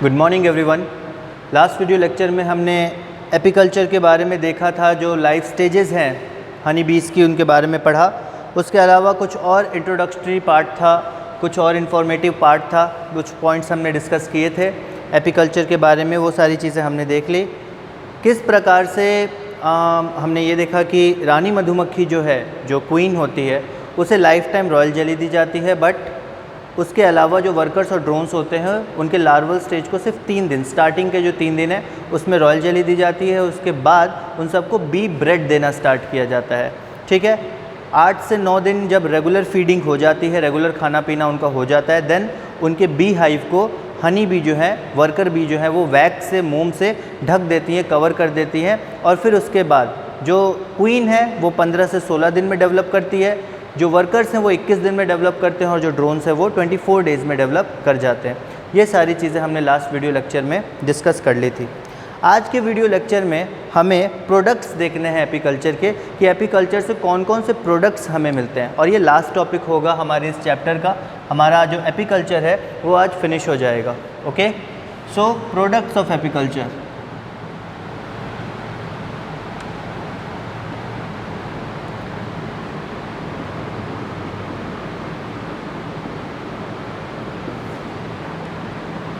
Good morning everyone. Last video lecture में हमने apiculture के बारे में देखा था, जो लाइफ स्टेजेस हैं हनी बीज की, उनके बारे में पढ़ा। उसके अलावा कुछ और इंट्रोडक्टरी पार्ट था, कुछ और इन्फॉर्मेटिव पार्ट था, कुछ पॉइंट्स हमने डिस्कस किए थे एपीकल्चर के बारे में। वो सारी चीज़ें हमने देख ली। किस प्रकार से हमने ये देखा कि रानी मधुमक्खी जो है, जो क्वीन होती है, उसे लाइफ टाइम रॉयल जेली दी जाती है, बट उसके अलावा जो वर्कर्स और ड्रोन्स होते हैं उनके लार्वल स्टेज को सिर्फ 3 दिन, स्टार्टिंग के जो 3 दिन है उसमें रॉयल जेली दी जाती है। उसके बाद उन सबको बी ब्रेड देना स्टार्ट किया जाता है। ठीक है, 8 से 9 दिन जब रेगुलर फीडिंग हो जाती है, रेगुलर खाना पीना उनका हो जाता है, देन उनके बी हाइव को हनी बी जो है, वर्कर बी जो है, वो वैक्स से, मोम से ढक देती हैं, कवर कर देती हैं। और फिर उसके बाद जो क्वीन है वो 15 से 16 दिन में डेवलप करती है, जो वर्कर्स हैं वो 21 दिन में डेवलप करते हैं, और जो ड्रोन्स हैं वो 24 डेज़ में डेवलप कर जाते हैं। ये सारी चीज़ें हमने लास्ट वीडियो लेक्चर में डिस्कस कर ली थी। आज के वीडियो लेक्चर में हमें प्रोडक्ट्स देखने हैं एपीकल्चर के, कि एपीकल्चर से कौन कौन से प्रोडक्ट्स हमें मिलते हैं, और ये लास्ट टॉपिक होगा हमारे इस चैप्टर का। हमारा जो एपीकल्चर है वो आज फिनिश हो जाएगा। Okay, so products of apiculture.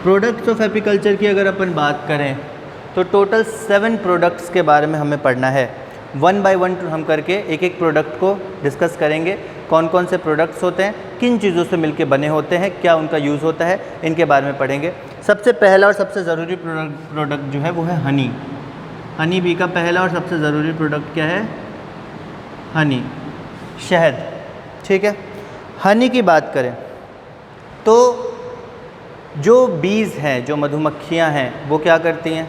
Products of apiculture की अगर अपन बात करें तो टोटल 7 प्रोडक्ट्स के बारे में हमें पढ़ना है। 1 बाय 1 हम करके एक एक प्रोडक्ट को डिस्कस करेंगे। कौन कौन से प्रोडक्ट्स होते हैं, किन चीज़ों से मिलके बने होते हैं, क्या उनका यूज़ होता है, इनके बारे में पढ़ेंगे। सबसे पहला और सबसे ज़रूरी प्रोडक्ट जो है वो है हनी। हनी बी का पहला और सबसे ज़रूरी प्रोडक्ट क्या है? हनी, शहद। ठीक है, हनी की बात करें तो जो बीज हैं, जो मधुमक्खियां हैं, वो क्या करती हैं?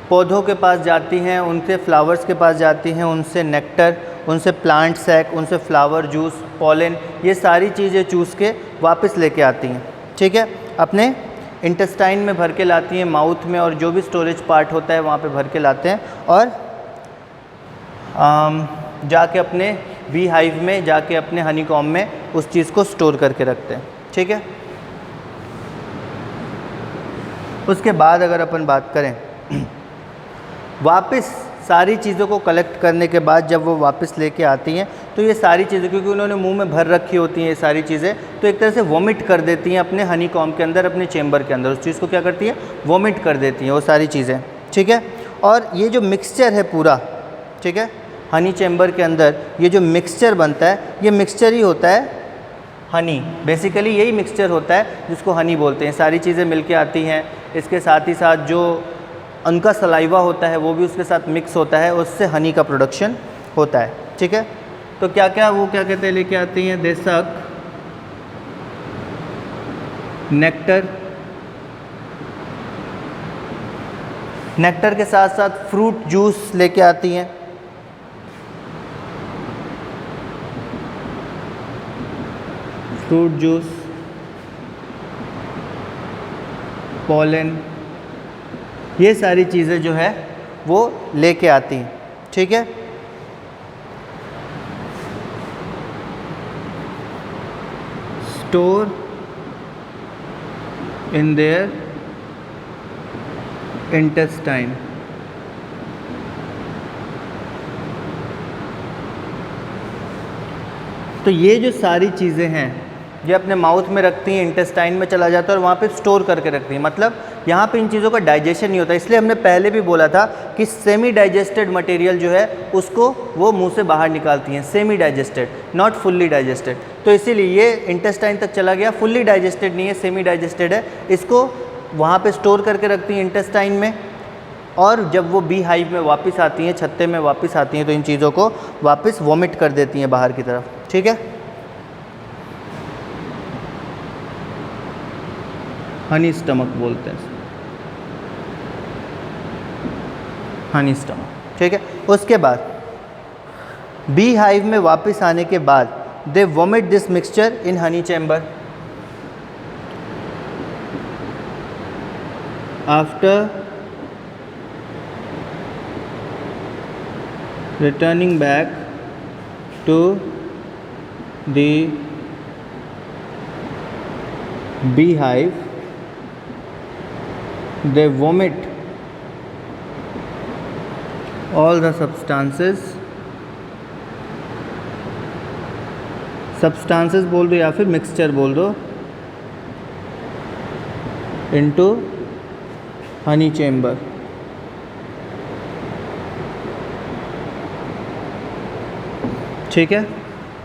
पौधों के पास जाती हैं, उनसे फ्लावर्स के पास जाती हैं, उनसे नेक्टर, उनसे प्लांट सैक, उनसे फ्लावर जूस, पॉलन, ये सारी चीज़ें चूस के वापस लेके आती हैं। ठीक है, अपने इंटेस्टाइन में भर के लाती हैं, माउथ में, और जो भी स्टोरेज पार्ट होता है वहाँ पे भर के लाते हैं, और जाके अपने बी हाइव में, जाके अपने हनी कॉम्ब में उस चीज़ को स्टोर करके रखते हैं। ठीक है, उसके बाद अगर अपन बात करें वापस सारी चीज़ों को कलेक्ट करने के बाद जब वो वापस लेके आती हैं तो ये सारी चीज़ें, क्योंकि उन्होंने मुंह में भर रखी होती हैं ये सारी चीज़ें, तो एक तरह से वॉमिट कर देती हैं अपने हनी कॉम्ब के अंदर, अपने चेम्बर के अंदर। उस चीज़ को क्या करती है? वॉमिट कर देती हैं वो सारी चीज़ें। ठीक है, और ये जो मिक्सचर है पूरा, ठीक है, हनी चेम्बर के अंदर ये जो मिक्सचर बनता है, ये मिक्सचर ही होता है हनी। बेसिकली यही मिक्सचर होता है जिसको हनी बोलते हैं। सारी चीज़ें मिलके आती हैं, इसके साथ ही साथ जो उनका सलाइवा होता है वो भी उसके साथ मिक्स होता है, उससे हनी का प्रोडक्शन होता है। ठीक है, तो क्या क्या वो क्या कहते हैं लेके आती हैं? देसक, नेक्टर, नेक्टर के साथ साथ फ्रूट जूस लेके आती हैं। फ्रूट जूस, पॉलन, ये सारी चीज़ें जो है वो लेके आती हैं। ठीक है, स्टोर इन देयर इंटेस्टाइन। तो ये जो सारी चीज़ें हैं ये अपने माउथ में रखती हैं, इंटेस्टाइन में चला जाता है और वहाँ पे स्टोर करके रखती हैं। मतलब यहाँ पे इन चीज़ों का डाइजेशन नहीं होता। इसलिए हमने पहले भी बोला था कि सेमी डाइजेस्टेड मटेरियल जो है उसको वो मुंह से बाहर निकालती हैं, semi digested, not fully digested. तो इसीलिए ये इंटेस्टाइन तक चला गया, फुल्ली डाइजेस्टेड नहीं है, सेमी डाइजेस्टेड है। इसको वहाँ पर स्टोर करके रखती हैं इंटेस्टाइन में, और जब वो बी हाइव में वापस आती हैं, छत्ते में वापस आती हैं, तो इन चीज़ों को वापस वॉमिट कर देती हैं बाहर की तरफ। ठीक है, हनी स्टमक बोलते हैं, हनी स्टमक। ठीक है, उसके बाद बी हाइव में वापस आने के बाद they vomit this mixture in honey chamber. After returning back to the beehive, they vomit all the substances बोल दो या फिर मिक्सचर बोल दो into हनी चेम्बर। ठीक है,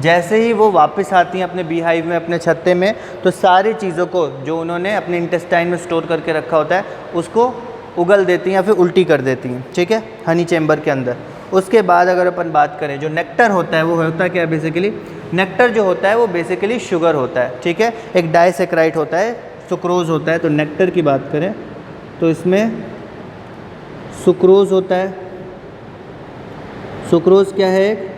जैसे ही वो वापस आती हैं अपने बी हाइव में, अपने छत्ते में, तो सारी चीज़ों को जो उन्होंने अपने इंटेस्टाइन में स्टोर करके रखा होता है उसको उगल देती हैं या फिर उल्टी कर देती हैं। ठीक है, हनी चेम्बर के अंदर। उसके बाद अगर अपन बात करें, जो नेक्टर होता है वो होता क्या है बेसिकली, नेक्टर जो होता है वो बेसिकली शुगर होता है। ठीक है, एक डाइसेक्राइड होता है, सुक्रोज होता है। तो नेक्टर की बात करें तो इसमें सुक्रोज होता है। सुक्रोज क्या है,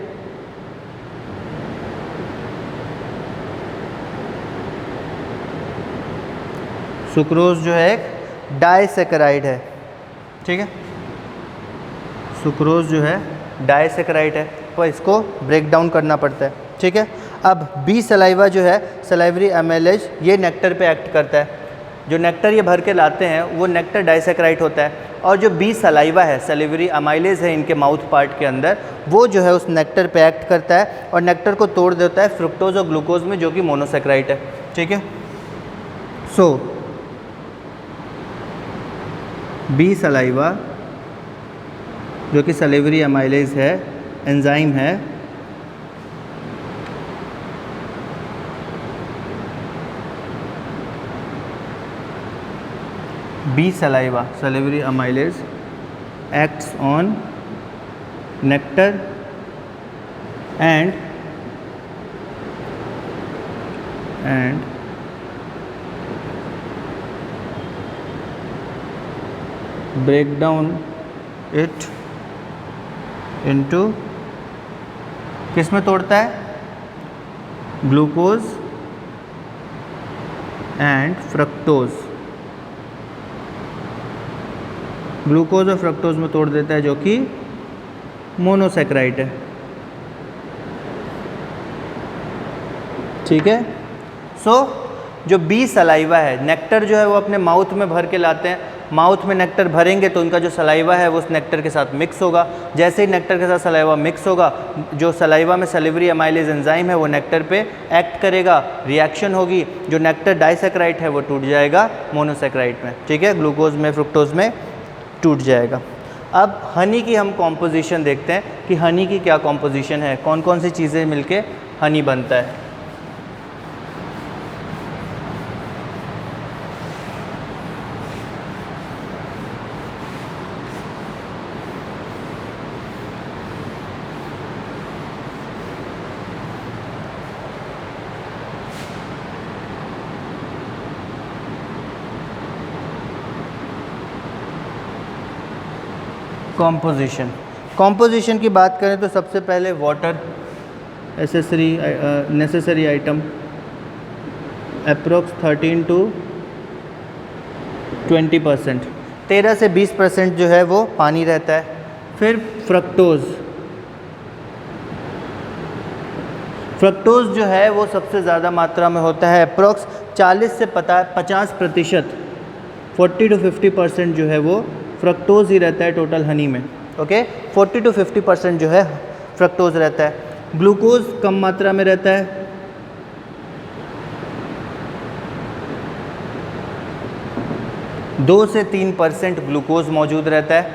सुक्रोज जो है एक डाइसेक्राइड है। ठीक है, सुक्रोज जो है डाइसेक्राइड है, तो इसको ब्रेक डाउन करना पड़ता है। ठीक है, अब बी सलाइवा जो है, सलाइवरी एमेलेज, ये नेक्टर पे एक्ट करता है। जो नेक्टर ये भर के लाते हैं वो नेक्टर डाइसेक्राइड होता है, और जो बी सलाइवा है, सलिवरी अमाइलेज है इनके माउथ पार्ट के अंदर, वो जो है उस नेक्टर पे एक्ट करता है और नेक्टर को तोड़ देता है फ्रुक्टोज और ग्लूकोज में, जो कि मोनोसेक्राइड है। ठीक है, सो बी सलाइवा जो कि सलिवरी अमाइलेज है, एंजाइम है, bee saliva salivary amylase acts on nectar and break down it into, किस में तोड़ता है, ग्लूकोज एंड फ्रक्टोज, ग्लूकोज और फ्रक्टोज में तोड़ देता है, जो कि मोनोसेक्राइड है। ठीक है, सो जो बी सलाइवा है, नेक्टर जो है वो अपने माउथ में भर के लाते हैं। माउथ में नेक्टर भरेंगे तो उनका जो सलाइवा है वो उस नेक्टर के साथ मिक्स होगा। जैसे ही नेक्टर के साथ सलाइवा मिक्स होगा, जो सलाइवा में सलिवरी अमाइलेज एंजाइम है वो नेक्टर पे एक्ट करेगा, रिएक्शन होगी, जो नेक्टर डाइसेक्राइड है वो टूट जाएगा मोनोसेक्राइड में। ठीक है, ग्लूकोज में, फ्रुक्टोज में टूट जाएगा। अब हनी की हम कॉम्पोजिशन देखते हैं कि हनी की क्या कॉम्पोजिशन है, कौन कौन सी चीज़ें मिलके हनी बनता है। कॉम्पोजिशन की बात करें तो सबसे पहले water necessary item approx 13 to 20%, 13 से 20% जो है वो पानी रहता है। फिर फ्रक्टोज जो है वो सबसे ज़्यादा मात्रा में होता है, अप्रोक्स 40 से 50%, 40 to 50% जो है वो फ्रक्टोज ही रहता है टोटल हनी में। ओके, 40 to 50% जो है फ्रक्टोज रहता है। ग्लूकोज कम मात्रा में रहता है, 2 से 3% ग्लूकोज मौजूद रहता है।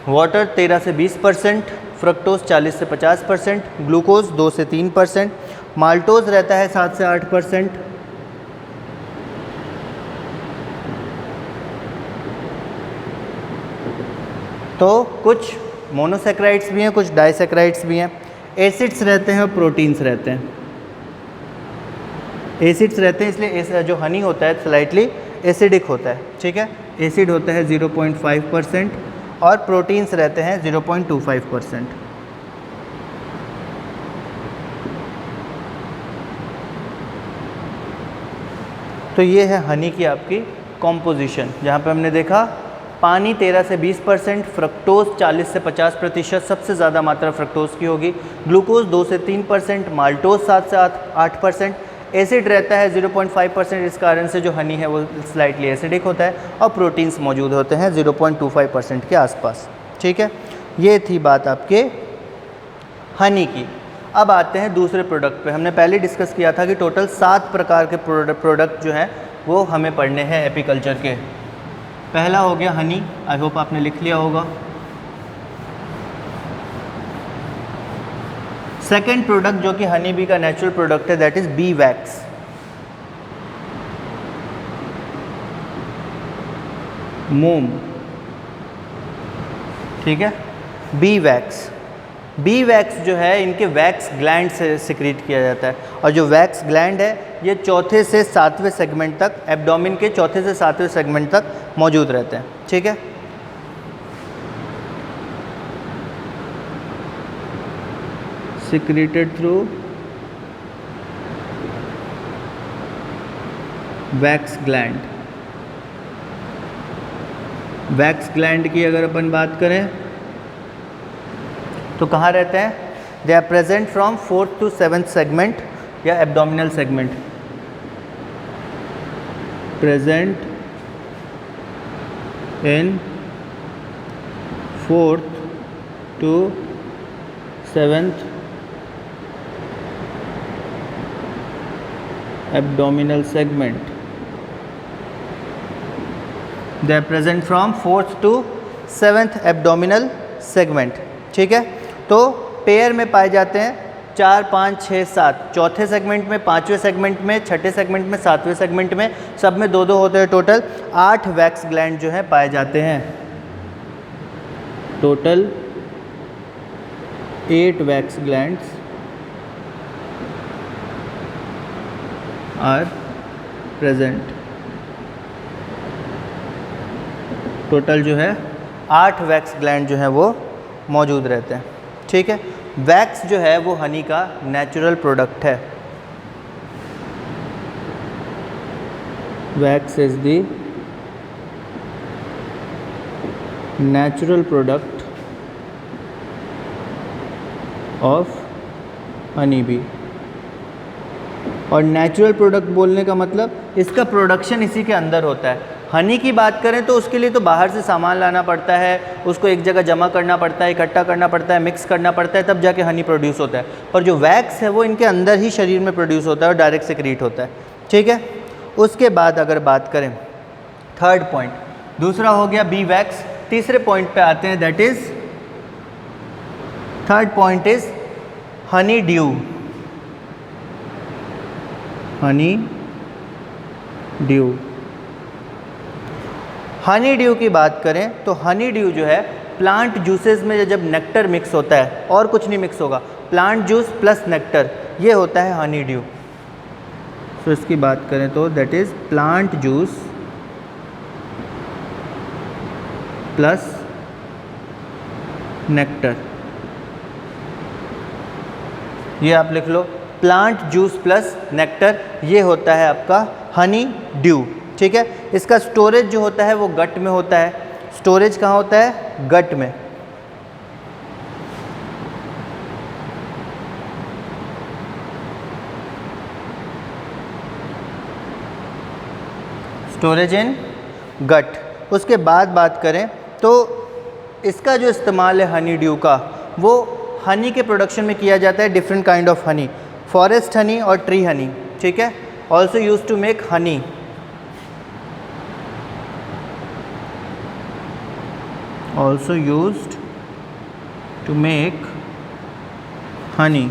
वाटर 13 से 20%, फ्रक्टोज 40 से 50%, ग्लूकोज 2 से 3%, माल्टोज रहता है 7 से 8%, तो कुछ मोनोसेक्राइड्स भी हैं, कुछ डाइसेक्राइड्स भी हैं। एसिड्स रहते हैं और प्रोटीन्स रहते हैं। एसिड्स रहते हैं इसलिए जो हनी होता है स्लाइटली एसिडिक होता है। ठीक है, एसिड होता है 0.5% और प्रोटीन्स रहते हैं 0.25%। तो ये है हनी की आपकी कॉम्पोजिशन, जहाँ पे हमने देखा पानी 13 से 20%, फ्रक्टोज 40 से 50%, सबसे ज़्यादा मात्रा फ्रक्टोज की होगी। ग्लूकोज 2 से 3%, माल्टोज 7 से 8%, एसिड रहता है 0.5%, इस कारण से जो हनी है वो स्लाइटली एसिडिक होता है, और प्रोटीन्स मौजूद होते हैं 0.25% के आसपास। ठीक है, ये थी बात आपके हनी की। अब आते हैं दूसरे प्रोडक्ट पे। हमने पहले डिस्कस किया था कि टोटल 7 प्रकार के प्रोडक्ट जो हैं वो हमें पढ़ने हैं एपीकल्चर के। पहला हो गया हनी, आई होप आपने लिख लिया होगा। सेकेंड प्रोडक्ट जो कि हनी बी का नेचुरल प्रोडक्ट है, दैट इज बी वैक्स। मोम, ठीक है, बी वैक्स। बी वैक्स जो है इनके वैक्स ग्लैंड से सिक्रीट किया जाता है, और जो वैक्स ग्लैंड है ये चौथे से 7वें सेगमेंट तक, एब्डोमेन के चौथे से 7वें सेगमेंट तक मौजूद रहते हैं। ठीक है, secreted through wax gland. Wax gland की अगर अपन बात करें तो कहाँ रहते हैं? They are present from 4th to 7th segment या abdominal segment. Present in 4th to 7th abdominal segment. They are present from 4th to 7th abdominal segment. ठीक है, तो पेयर में पाए जाते हैं 4, 5, 6, 7, चौथे सेगमेंट में, 5वें सेगमेंट में, छठे सेगमेंट में, 7वें सेगमेंट में, सब में 2-2 होते हैं। टोटल 8 वैक्स ग्लैंड जो है पाए जाते हैं। Total 8 wax glands are present. Total जो है 8 वैक्स ग्लैंड जो है वो मौजूद रहते हैं। ठीक है, वैक्स जो है वो हनी का नेचुरल प्रोडक्ट है। Wax is the natural product of honey bee. और नेचुरल प्रोडक्ट बोलने का मतलब इसका प्रोडक्शन इसी के अंदर होता है। हनी की बात करें तो उसके लिए तो बाहर से सामान लाना पड़ता है, उसको एक जगह जमा करना पड़ता है, इकट्ठा करना पड़ता है, मिक्स करना पड़ता है, तब जाके हनी प्रोड्यूस होता है। पर जो वैक्स है वो इनके अंदर ही शरीर में प्रोड्यूस होता है और डायरेक्ट सेक्रीट होता है। ठीक है, उसके बाद अगर बात करें थर्ड पॉइंट, दूसरा हो गया बी वैक्स। तीसरे पॉइंट पे आते हैं, that is third point is Honey due. Honey due. Honey due की बात करें तो हनी ड्यू जो है प्लांट जूसेस में जब नेक्टर मिक्स होता है, और कुछ नहीं मिक्स होगा, प्लांट जूस प्लस नेक्टर, ये होता है हनी ड्यू। तो इसकी बात करें तो that is plant juice plus nectar. ये आप लिख लो, प्लांट जूस प्लस नेक्टर, ये होता है आपका हनी ड्यू। ठीक है, इसका स्टोरेज जो होता है वो गट में होता है। स्टोरेज कहाँ होता है? गट में। स्टोरेज इन गट। उसके बाद बात करें तो इसका जो इस्तेमाल है हनी ड्यू का, वो हनी के प्रोडक्शन में किया जाता है। Different kind of honey, forest honey और ट्री हनी। ठीक है, also use to make honey. also used to make honey।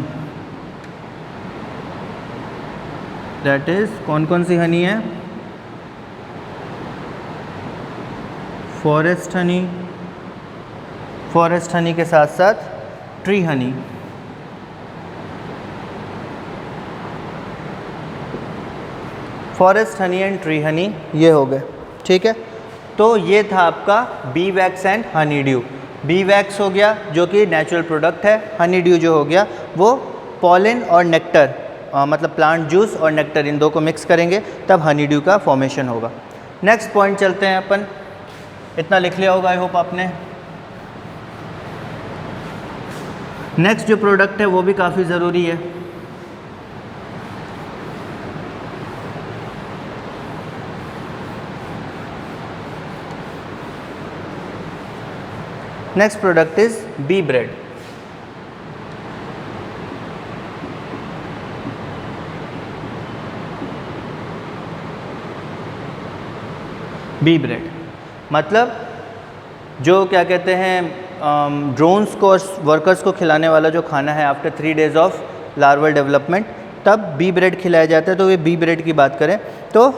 that is कौन कौन सी हनी है? फॉरेस्ट हनी, फॉरेस्ट हनी के साथ साथ tree Honey. Forest honey and tree Honey ये हो गए। ठीक है, तो ये था आपका B wax and honey due. B wax हो गया जो कि नेचुरल प्रोडक्ट है, हनी ड्यू जो हो गया वो पॉलन और नेक्टर, मतलब प्लांट जूस और नेक्टर, इन दो को मिक्स करेंगे तब हनी ड्यू का फॉर्मेशन होगा। नेक्स्ट पॉइंट चलते हैं अपन, इतना लिख लिया होगा आई होप आपने। नेक्स्ट जो प्रोडक्ट है वो भी काफ़ी ज़रूरी है, next product is bee bread. Bee bread मतलब जो क्या कहते हैं ड्रोन्स को और वर्कर्स को खिलाने वाला जो खाना है after 3 days of larval development, तब बी ब्रेड खिलाया जाता है। तो ये बी ब्रेड की बात करें तो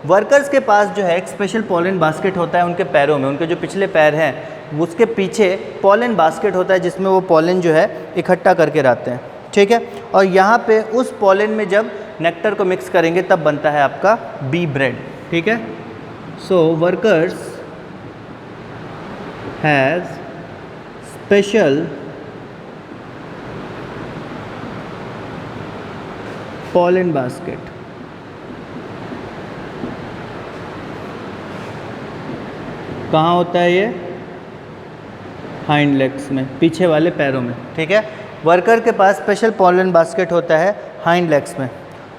वर्कर्स के पास जो है एक स्पेशल पॉलन बास्केट होता है उनके पैरों में, उनके जो पिछले पैर हैं उसके पीछे पॉलन बास्केट होता है जिसमें वो पॉलन जो है इकट्ठा करके रखते हैं, ठीक है। और यहाँ पे उस पॉलन में जब नेक्टर को मिक्स करेंगे तब बनता है आपका बी ब्रेड, ठीक है। So workers has special pollen basket कहाँ होता है ये? हाइंड लेग्स में, पीछे वाले पैरों में, ठीक है। वर्कर के पास स्पेशल pollen basket होता है हाइंड लेग्स में,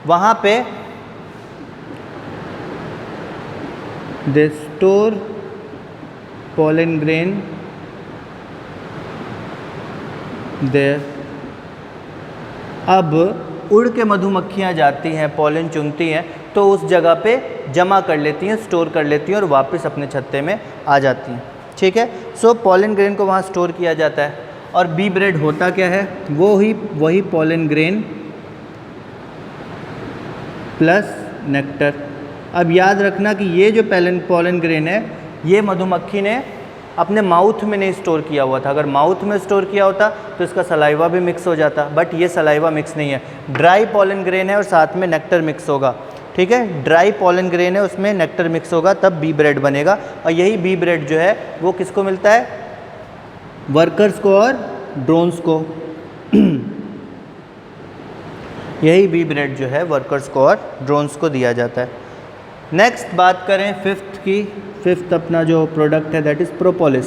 वहाँ पे they store pollen grain there. अब उड़ के मधुमक्खियाँ जाती हैं, पॉलन चुनती हैं, तो उस जगह पे जमा कर लेती हैं, स्टोर कर लेती हैं और वापस अपने छत्ते में आ जाती हैं, ठीक है। सो पॉलन ग्रेन को वहाँ स्टोर किया जाता है। और बी ब्रेड होता क्या है? वही पॉलन ग्रेन प्लस नेक्टर। अब याद रखना कि ये जो पॉलन ग्रेन है ये मधुमक्खी ने अपने माउथ में नहीं स्टोर किया हुआ था। अगर माउथ में स्टोर किया होता तो इसका सलाइवा भी मिक्स हो जाता, बट ये सलाइवा मिक्स नहीं है। ड्राई पॉलन ग्रेन है और साथ में नेक्टर मिक्स होगा, ठीक है। ड्राई पॉलन ग्रेन है, उसमें नेक्टर मिक्स होगा, तब बी ब्रेड बनेगा। और यही बी ब्रेड जो है वो किसको मिलता है? वर्कर्स को और ड्रोन्स को। यही बी ब्रेड जो है वर्कर्स को और ड्रोन्स को दिया जाता है। नेक्स्ट बात करें फिफ्थ की। फिफ्थ अपना जो प्रोडक्ट है दैट इज़ प्रोपोलिस।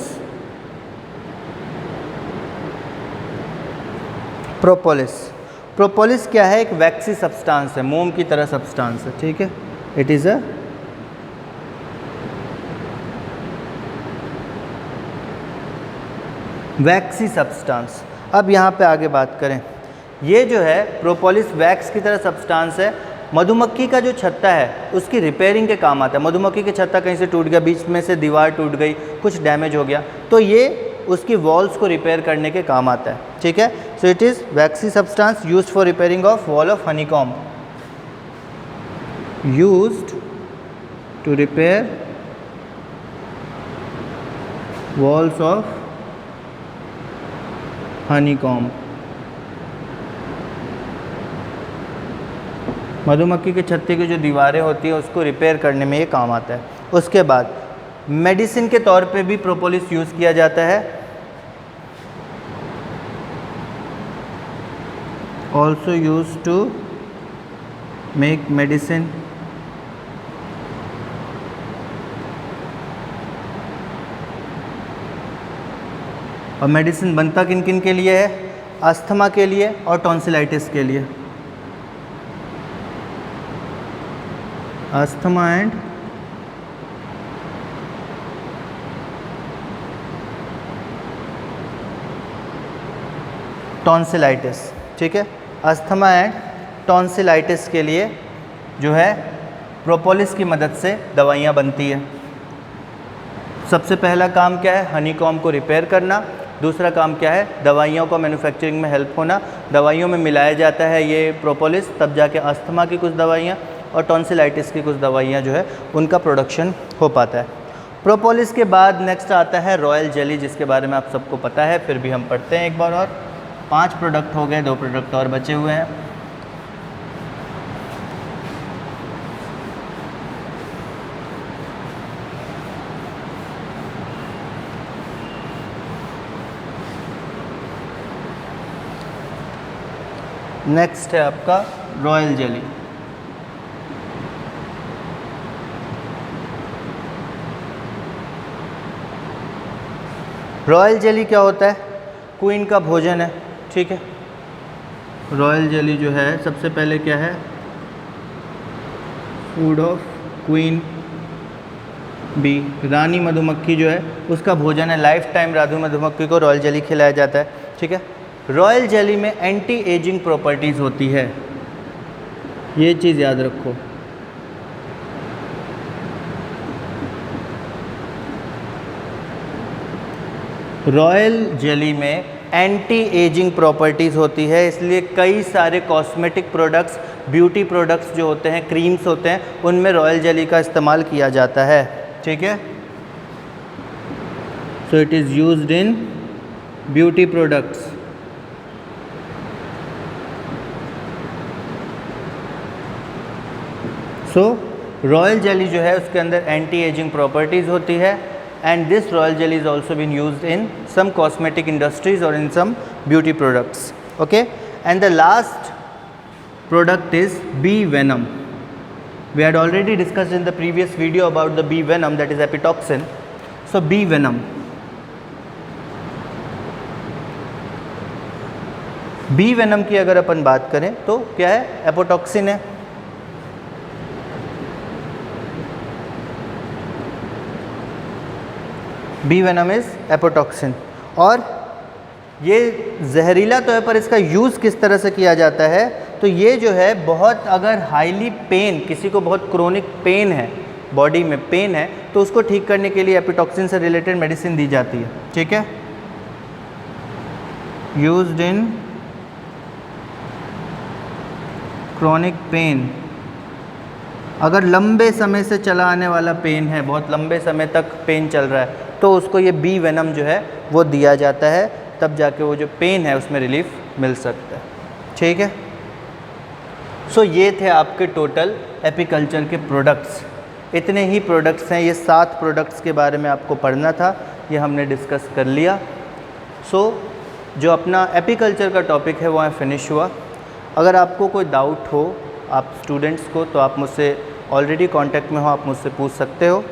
प्रोपोलिस क्या है? एक वैक्सी सब्सटेंस है, मोम की तरह सब्सटेंस है, ठीक है। It is a vaccine substance. अब यहाँ पे आगे बात करें, ये जो है प्रोपोलिस वैक्स की तरह सब्सटेंस है। मधुमक्खी का जो छत्ता है उसकी रिपेयरिंग के काम आता है। मधुमक्खी के छत्ता कहीं से टूट गया, बीच में से दीवार टूट गई, कुछ डैमेज हो गया, तो ये उसकी वॉल्स को रिपेयर करने के काम आता है, ठीक है। So it is waxy substance used for repairing of wall of honeycomb, used to repair walls of honeycomb. मधुमक्खी के छत्ते की जो दीवारें होती हैं उसको रिपेयर करने में ये काम आता है। उसके बाद मेडिसिन के तौर पे भी प्रोपोलिस यूज़ किया जाता है। Also use to make medicine और मेडिसिन बनता किन किन के लिए है? अस्थमा के लिए और टॉन्सिलाइटिस के लिए। अस्थमा एंड टॉन्सिलाइटिस, ठीक है। अस्थमा एंड टॉन्सिलाइटिस के लिए जो है प्रोपोलिस की मदद से दवाइयाँ बनती है। सबसे पहला काम क्या है? हनीकॉम्ब को रिपेयर करना। दूसरा काम क्या है? दवाइयों को मैन्युफैक्चरिंग में हेल्प होना। दवाइयों में मिलाया जाता है ये प्रोपोलिस, तब जाके अस्थमा की कुछ दवाइयाँ और टॉन्सिलाइटिस की कुछ दवाइयाँ जो है उनका प्रोडक्शन हो पाता है। प्रोपोलिस के बाद नेक्स्ट आता है रॉयल जेली, जिसके बारे में आप सबको पता है, फिर भी हम पढ़ते हैं एक बार और। 5 प्रोडक्ट हो गए, 2 प्रोडक्ट और बचे हुए हैं। नेक्स्ट है आपका रॉयल जेली। रॉयल जेली क्या होता है? क्वीन का भोजन है, ठीक है। रॉयल जेली जो है सबसे पहले क्या है? Food of queen. बी, रानी मधुमक्खी जो है उसका भोजन है लाइफ टाइम रानी मधुमक्खी को रॉयल जेली खिलाया जाता है। ठीक है, रॉयल जेली में एंटी एजिंग प्रॉपर्टीज़ होती है, ये चीज़ याद रखो। रॉयल जेली में एंटी एजिंग प्रॉपर्टीज़ होती है, इसलिए कई सारे कॉस्मेटिक प्रोडक्ट्स, ब्यूटी प्रोडक्ट्स जो होते हैं, क्रीम्स होते हैं, उनमें रॉयल जेली का इस्तेमाल किया जाता है। ठीक है, so it is used in beauty products. So royal jelly जो है उसके अंदर एंटी एजिंग प्रॉपर्टीज़ होती है, and this royal jelly is also been used in some cosmetic industries or in some beauty products. Okay, and the last product is bee venom. We had already discussed in the previous video about the bee venom, that is epitoxin. So bee venom, bee venom की अगर अपन बात करें तो क्या है, एपोटॉक्सिन है। Bee venom is एपोटॉक्सिन, और ये जहरीला तो है पर इसका यूज़ किस तरह से किया जाता है, तो ये जो है बहुत, अगर हाईली पेन, किसी को बहुत क्रोनिक पेन है, बॉडी में पेन है, तो उसको ठीक करने के लिए एपिटॉक्सिन से रिलेटेड मेडिसिन दी जाती है। ठीक है, यूज्ड इन क्रोनिक पेन, अगर लंबे समय से चला आने वाला पेन है, बहुत लंबे समय तक पेन चल रहा है, तो उसको ये बी वेनम जो है वो दिया जाता है, तब जाके वो जो पेन है उसमें रिलीफ मिल सकता है। ठीक है, सो ये थे आपके टोटल एपीकल्चर के प्रोडक्ट्स। इतने ही प्रोडक्ट्स हैं, ये 7 प्रोडक्ट्स के बारे में आपको पढ़ना था, ये हमने डिस्कस कर लिया। सो जो अपना एपीकल्चर का टॉपिक है वो यहाँ फिनिश हुआ। अगर आपको कोई डाउट हो, आप स्टूडेंट्स को, तो आप मुझसे ऑलरेडी कांटेक्ट में हो, आप मुझसे पूछ सकते हो।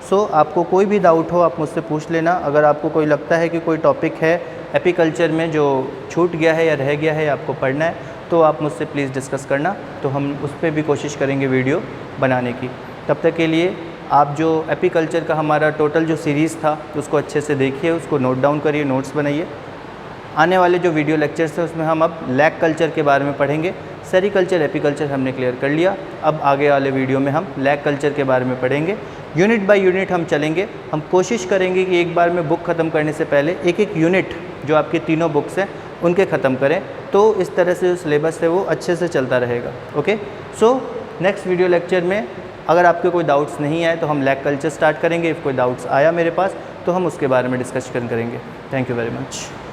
सो आपको कोई भी डाउट हो आप मुझसे पूछ लेना। अगर आपको कोई लगता है कि कोई टॉपिक है एपीकल्चर में जो छूट गया है या रह गया है, आपको पढ़ना है, तो आप मुझसे प्लीज़ डिस्कस करना, तो हम उस पर भी कोशिश करेंगे वीडियो बनाने की। तब तक के लिए आप जो एपीकल्चर का हमारा टोटल जो सीरीज़ था उसको अच्छे से देखिए, उसको नोट डाउन करिए, नोट्स बनाइए। आने वाले जो वीडियो लेक्चर्स हैं उसमें हम अब लैग कल्चर के बारे में पढ़ेंगे। सेरीकल्चर, एपीकल्चर हमने क्लियर कर लिया, अब आगे वाले वीडियो में हम लैग कल्चर के बारे में पढ़ेंगे। यूनिट बाय यूनिट हम चलेंगे। हम कोशिश करेंगे कि एक बार में बुक ख़त्म करने से पहले एक एक यूनिट जो आपकी तीनों बुक्स हैं उनके ख़त्म करें, तो इस तरह से जो सिलेबस है वो अच्छे से चलता रहेगा। Okay, so next video lecture में अगर आपके कोई डाउट्स नहीं आए तो हम लैग कल्चर स्टार्ट करेंगे। इफ़ कोई डाउट्स आया मेरे पास तो हम उसके बारे में डिस्कशन करेंगे। Thank you very much.